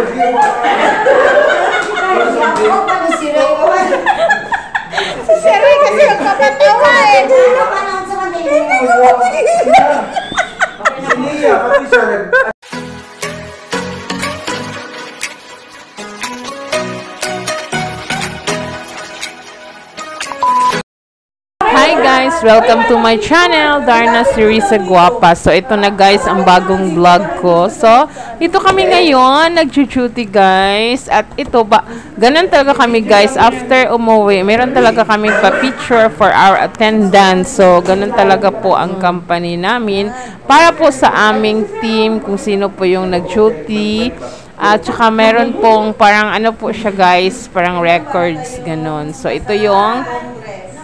Si Ray kasi magpapatawa eh. Hi guys! Welcome to my channel, Darna Serisa Guapa. So ito na guys ang bagong vlog ko. So ito kami ngayon, nag-duty guys. At ito ba, ganun talaga kami guys. After umuwi, meron talaga kami pa-picture for our attendance. So ganun talaga po ang company namin. Para po sa aming team, kung sino po yung nag-duty. At saka meron pong parang ano po siya guys, parang records, ganun. So ito yung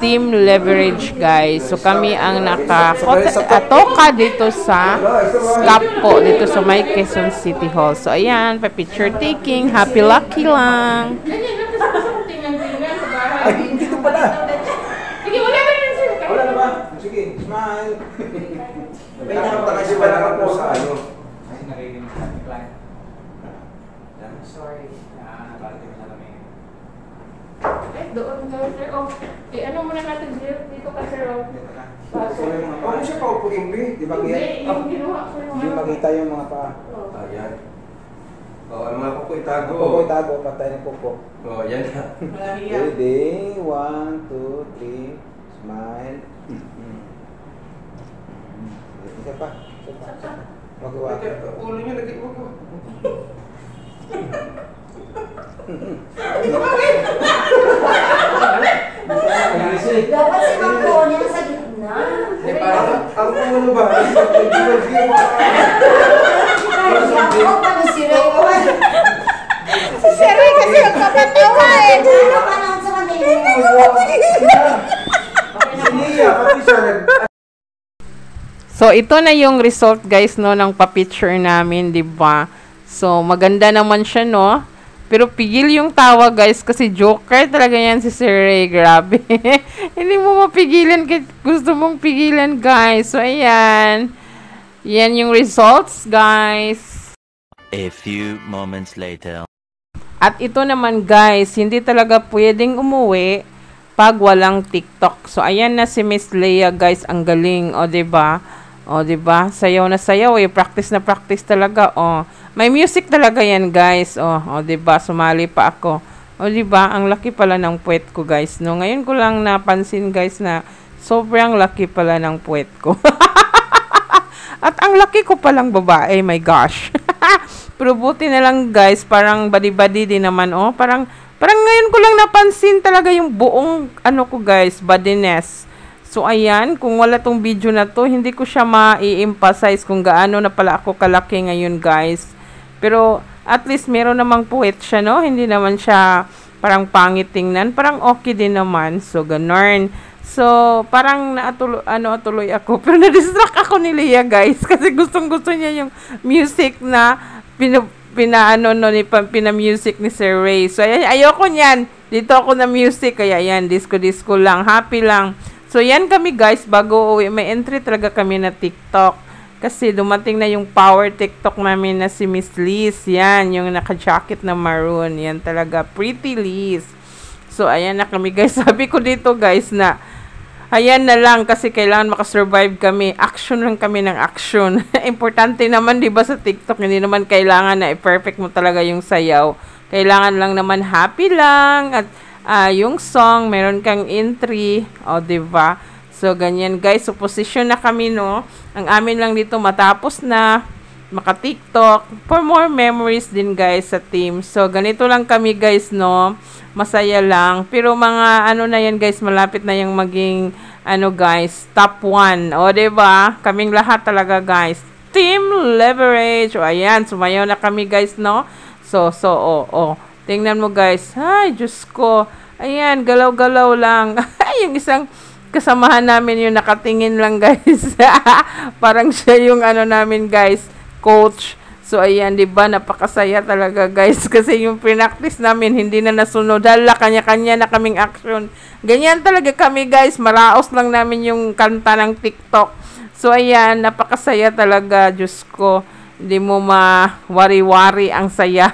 team leverage guys. So kami ang nakatoka dito sa SCAP po, dito sa may Quezon City Hall. So ayan, pa-picture taking. Happy lucky lang. Ay, hindi ko pala. Sige, wala ba yun sir? Wala na ba? Sige, smile. May nakapta kasi pala ka po sa ano. Kasi narinig sa ating client. Sorry. Bakit mo na kami? Doon ka sir. Oh, ano muna natin dito ka sir. Paano siya pa upuin ba? Di ba kaya? Yung ginawa ko yung Hindi makita yung mga pa. Ayan. Ang mga pupo itago. Pupo itago, patay ng pupo. Yan na. Ready? 1, 2, 3. Smile. Isa pa. Magawa ka. Ulo niyo lagi po. Dapat si Mangko niya sa gitna. Ang ulo ba? Si Ray. Si Ray kasi magpapatawa eh. Ano ka naman sa kanila? So ito na yung result guys no ng pa-picture namin, 'di ba? So maganda naman siya no. Pero pigil yung tawa guys kasi joker talaga yan si Sir Ray. Grabe. Hindi mo mapigilan kahit gusto mong pigilan guys. So ayan. Yan yung results guys. A few moments later. At ito naman guys, hindi talaga pwedeng umuwi pag walang TikTok. So ayan na si Miss Leia guys, ang galing, o 'di ba? O 'di ba? Sayaw na sayaw eh, practice na practice talaga. O, may music talaga 'yan guys. O 'di ba? Sumali pa ako. O 'di ba? Ang laki pala ng puwet ko guys. No, ngayon ko lang napansin guys na sobrang laki pala ng puwet ko. At ang laki ko palang babae, my gosh. Pero buti na lang guys, parang body-body din naman, oh. Parang ngayon ko lang napansin talaga yung buong, ano ko guys, bodiness. So ayan, kung wala tong video na to, hindi ko siya ma-i-emphasize kung gaano na pala ako kalaki ngayon guys. Pero at least meron namang puwet siya, no? Hindi naman siya parang pangit tingnan, parang okay din naman. So ganon. So, parang tuloy ako. Pero na-distract ako ni Leia, guys. Kasi gustong-gusto niya yung music na pina-music ni Sir Ray. So, ayoko niyan. Dito ako na music. Kaya yan, disco-disco lang. Happy lang. So, yan kami, guys. Bago uwi, may entry talaga kami na TikTok. Kasi dumating na yung power TikTok namin na si Miss Liz. Yan, yung naka-jacket na maroon. Yan talaga. Pretty Liz. So, ayan na kami, guys. Sabi ko dito, guys, na ayan na lang kasi kailangan makasurvive kami. Action lang kami ng action. Importante naman, di ba, sa TikTok, hindi naman kailangan na i-perfect mo talaga yung sayaw. Kailangan lang naman happy lang. At yung song, meron kang entry. O, di ba? So, ganyan, guys. So, position na kami, no? Ang amin lang dito, matapos na maka-TikTok. For more memories din, guys, sa team. So, ganito lang kami, guys, no? Masaya lang. Pero mga ano na yan guys, malapit na yung maging guys, top 1. O, diba? Kaming lahat talaga guys. Team leverage. O, ayan. Sumayaw na kami guys, no? So, tingnan mo guys. Ay, Diyos ko. Ayan, galaw-galaw lang. Yung isang kasamahan namin yung nakatingin lang guys. Parang siya yung namin guys, coach. So, ayan, diba, napakasaya talaga, guys. Kasi yung pinaktis namin, hindi na nasunod. Hala, kanya-kanya na kaming action. Ganyan talaga kami, guys. Maraos lang namin yung kanta ng TikTok. So, ayan, napakasaya talaga, Diyos ko. Hindi mo mawari-wari ang saya.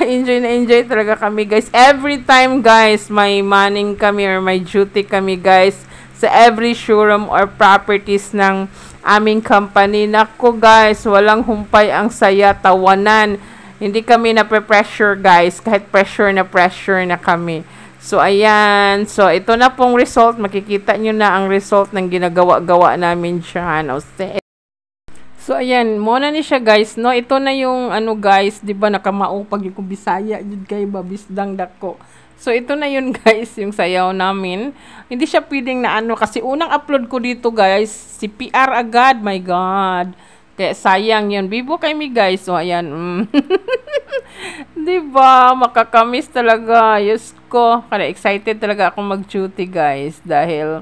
Enjoy na enjoy talaga kami, guys. Every time, guys, may manning kami or may duty kami, guys, sa every showroom or properties ng aming company. Naku, guys, walang humpay, ang saya, tawanan. Hindi kami na-pressure, guys. Kahit pressure na kami. So, ayan. So, ito na pong result. Makikita nyo na ang result ng ginagawa-gawa namin dyan. So, ayan. Muna ni siya, guys. No? Ito na yung, guys, di ba, nakamaupag yung Bisaya. Yun kayo, babisdang dako. So, ito na yun, guys, yung sayaw namin. Hindi siya pwedeng na kasi unang upload ko dito, guys, si PR agad. My God. Kaya sayang yun. Bibo kami, guys. So, ayan. Diba? Makakamiss talaga. Yes ko. Kaya excited talaga ako mag-duty, guys. Dahil,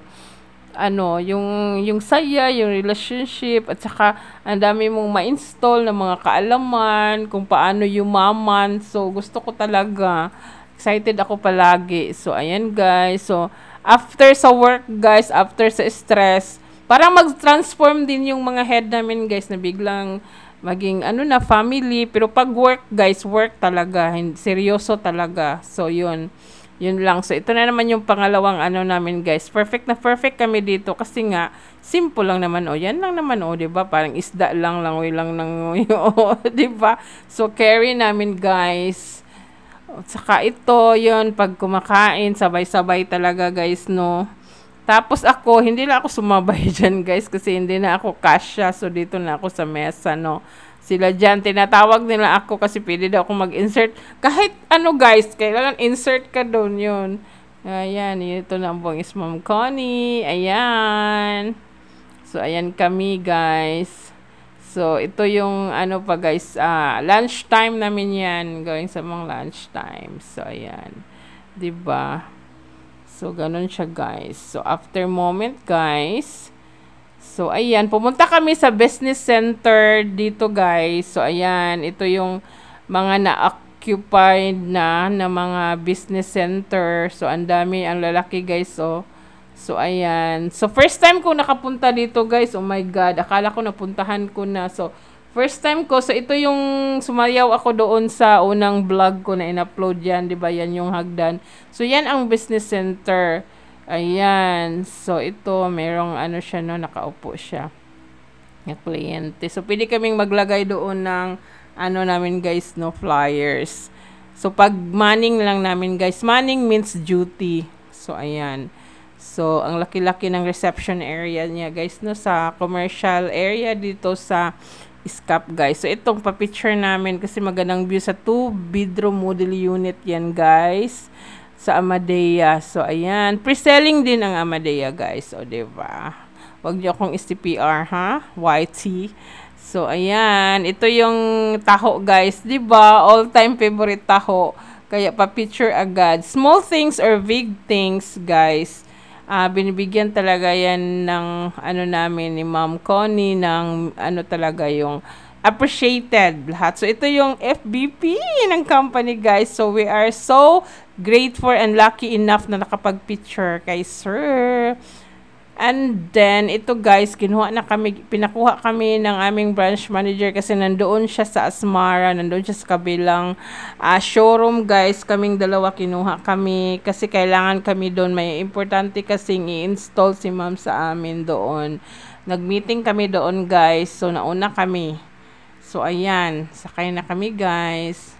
yung saya, yung relationship, at saka, ang dami mong ma-install na mga kaalaman, kung paano yumaman. So, gusto ko talaga. Excited ako palagi. So, ayan, guys. So, after sa work, guys, after sa stress, parang mag-transform din yung mga head namin, guys, na biglang maging, family. Pero pag work, guys, work talaga. Seryoso talaga. So, yun. Yun lang. So, ito na naman yung pangalawang namin, guys. Perfect na perfect kami dito. Kasi nga, simple lang naman. Yan lang naman, diba? Parang isda lang, langoy lang ng, diba? So, carry namin, guys. Saka ito, yun, pag kumakain, sabay-sabay talaga, guys, no? Tapos ako, hindi na ako sumabay dyan, guys, kasi hindi na ako kasya. So, dito na ako sa mesa, no? Sila dyan, tinatawag nila ako kasi pwede daw ako mag-insert. Kahit guys, kailangan insert ka doon yun. Ayan, ito na ang is Ma'am Connie. Ayan. So, ayan kami, guys. So, ito yung, guys, lunch time namin yan. Going sa mga lunch time. So, ayan. Diba? So, ganun siya, guys. So, after moment, guys. So, ayan. Pumunta kami sa business center dito, guys. So, ayan. Ito yung mga na-occupied na mga business center. So, ang dami, ang lalaki, guys. So, ayan. So, first time ko nakapunta dito, guys. Oh my God. Akala ko napuntahan ko na. So, first time ko. So, ito yung sumayaw ako doon sa unang vlog ko na in-upload yan. Diba? Yan yung hagdan. So, yan ang business center. Ayan. So, ito, merong siya, no? Nakaupo siya. Yung kliyente. So, pwede kaming maglagay doon ng, namin, guys, no? Flyers. So, pag manning lang namin, guys. Manning means duty. So, ayan. So, ang laki-laki ng reception area niya, guys, no? Sa commercial area dito sa Scap, guys. So, itong pa-picture namin kasi magandang view sa 2-bedroom model unit yan, guys. Sa Amadea. So, ayan. Pre-selling din ang Amadea, guys. So, diba? Huwag niyo akong STPR, ha? YT. So, ayan. Ito yung taho, guys. Diba? All-time favorite taho. Kaya, pa-picture agad. Small things or big things, guys. Binibigyan talaga yan ng namin ni Ma'am Connie ng talaga yung appreciated lahat. So, ito yung FBP ng company, guys. So, we are so grateful and lucky enough na nakapag-picture kay Sir. And then, ito, guys, pinakuha kami ng aming branch manager kasi nandoon siya sa Asmara, nandoon siya sa kabilang showroom, guys. Kaming dalawa kinuha kami kasi kailangan kami doon. May importante kasing i-install si ma'am sa amin doon. Nag-meeting kami doon, guys. So, nauna kami. So, ayan. Sakay na kami, guys.